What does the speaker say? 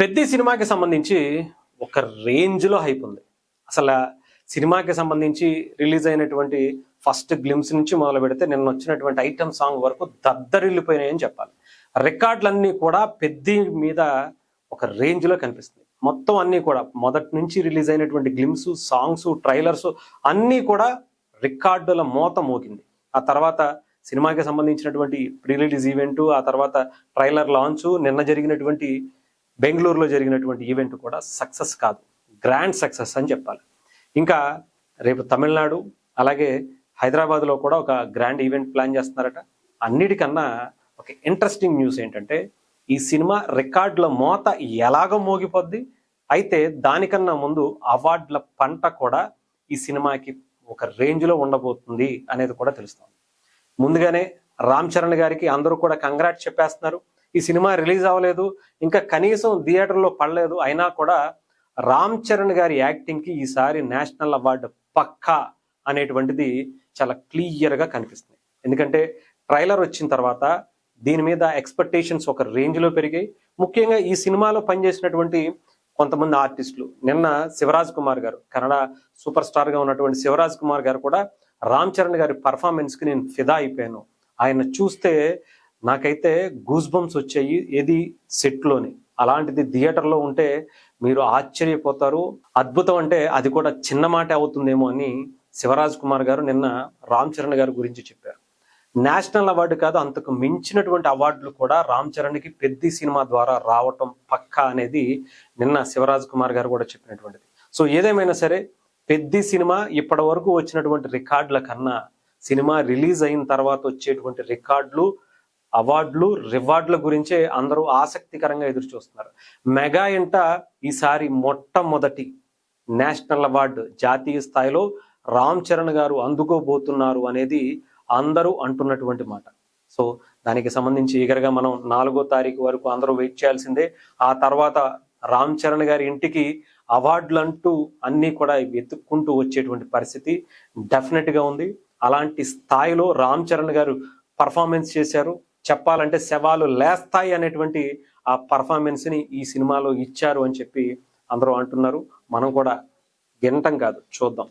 పెద్ద సినిమాకి సంబంధించి ఒక రేంజ్లో హైప్ ఉంది. అసలు సినిమాకి సంబంధించి రిలీజ్ అయినటువంటి ఫస్ట్ గ్లిమ్స్ నుంచి మొదలు పెడితే నిన్న వచ్చినటువంటి ఐటమ్ సాంగ్ వరకు దద్దరిల్లిపోయినాయని చెప్పాలి. రికార్డులన్నీ కూడా పెద్ద మీద ఒక రేంజ్లో కనిపిస్తుంది. మొత్తం అన్నీ కూడా మొదటి నుంచి రిలీజ్ అయినటువంటి గ్లిమ్స్, సాంగ్స్, ట్రైలర్స్ అన్నీ కూడా రికార్డుల మోత మోగింది. ఆ తర్వాత సినిమాకి సంబంధించినటువంటి ప్రీ రిలీజ్ ఈవెంట్, ఆ తర్వాత ట్రైలర్ లాంచ్, నిన్న జరిగినటువంటి బెంగళూరులో జరిగినటువంటి ఈవెంట్ కూడా సక్సెస్ కాదు, గ్రాండ్ సక్సెస్ అని చెప్పాలి. ఇంకా రేపు తమిళనాడు అలాగే హైదరాబాద్లో కూడా ఒక గ్రాండ్ ఈవెంట్ ప్లాన్ చేస్తున్నారట. అన్నిటికన్నా ఒక ఇంట్రెస్టింగ్ న్యూస్ ఏంటంటే ఈ సినిమా రికార్డుల మోత ఎలాగో మోగిపోద్ది, అయితే దానికన్నా ముందు అవార్డుల పంట కూడా ఈ సినిమాకి ఒక రేంజ్లో ఉండబోతుంది అనేది కూడా తెలుస్తుంది. ముందుగానే రామ్ చరణ్ గారికి అందరూ కూడా కంగ్రాట్స్ చెప్పేస్తున్నారు. ఈ సినిమా రిలీజ్ అవ్వలేదు, ఇంకా కనీసం థియేటర్లో పడలేదు, అయినా కూడా రామ్ చరణ్ గారి యాక్టింగ్కి ఈసారి నేషనల్ అవార్డు పక్కా అనేటువంటిది చాలా క్లియర్గా కనిపిస్తుంది. ఎందుకంటే ట్రైలర్ వచ్చిన తర్వాత దీని మీద ఎక్స్పెక్టేషన్స్ ఒక రేంజ్లో పెరిగాయి. ముఖ్యంగా ఈ సినిమాలో పనిచేసినటువంటి కొంతమంది ఆర్టిస్టులు, నిన్న శివరాజ్ కుమార్ గారు, కన్నడ సూపర్ స్టార్గా ఉన్నటువంటి శివరాజ్ కుమార్ గారు కూడా రామ్ చరణ్ గారి పర్ఫార్మెన్స్కి నేను ఫిదా అయిపోయాను, ఆయన చూస్తే నాకైతే గూస్ బంప్స్ వచ్చాయి, ఏది సెట్లోని, అలాంటిది థియేటర్లో ఉంటే మీరు ఆశ్చర్యపోతారు, అద్భుతం అంటే అది కూడా చిన్న మాట అవుతుందేమో అని శివరాజ్ కుమార్ గారు నిన్న రామ్ చరణ్ గారి గురించి చెప్పారు. నేషనల్ అవార్డు కాదు, అంతకు మించినటువంటి అవార్డులు కూడా రామ్ చరణ్కి పెద్ద సినిమా ద్వారా రావటం పక్కా అనేది నిన్న శివరాజ్ కుమార్ గారు కూడా చెప్పినటువంటిది. సో ఏదేమైనా సరే పెద్ద సినిమా ఇప్పటి వరకు వచ్చినటువంటి రికార్డుల కన్నా సినిమా రిలీజ్ అయిన తర్వాత వచ్చేటువంటి రికార్డులు, అవార్డులు, రివార్డుల గురించే అందరూ ఆసక్తికరంగా ఎదురు చూస్తున్నారు. మెగా ఇంట ఈసారి మొట్టమొదటి నేషనల్ అవార్డు జాతీయ స్థాయిలో రామ్ చరణ్ గారు అందుకోబోతున్నారు అనేది అందరూ అంటున్నటువంటి మాట. సో దానికి సంబంధించి ఈగరగా మనం 4వ తారీఖు వరకు అందరూ వెయిట్ చేయాల్సిందే. ఆ తర్వాత రామ్ చరణ్ గారి ఇంటికి అవార్డులు అంటూ అన్నీ కూడా వెతుక్కుంటూ వచ్చేటువంటి పరిస్థితి డెఫినెట్గా ఉంది. అలాంటి స్థాయిలో రామ్ చరణ్ గారు పర్ఫార్మెన్స్ చేశారు. చెప్పాలంటే శవాలు లేస్తాయి అనేటువంటి ఆ పర్ఫార్మెన్స్ని ఈ సినిమాలో ఇచ్చారు అని చెప్పి అందరూ అంటున్నారు. మనం కూడా వినటం కాదు, చూద్దాం.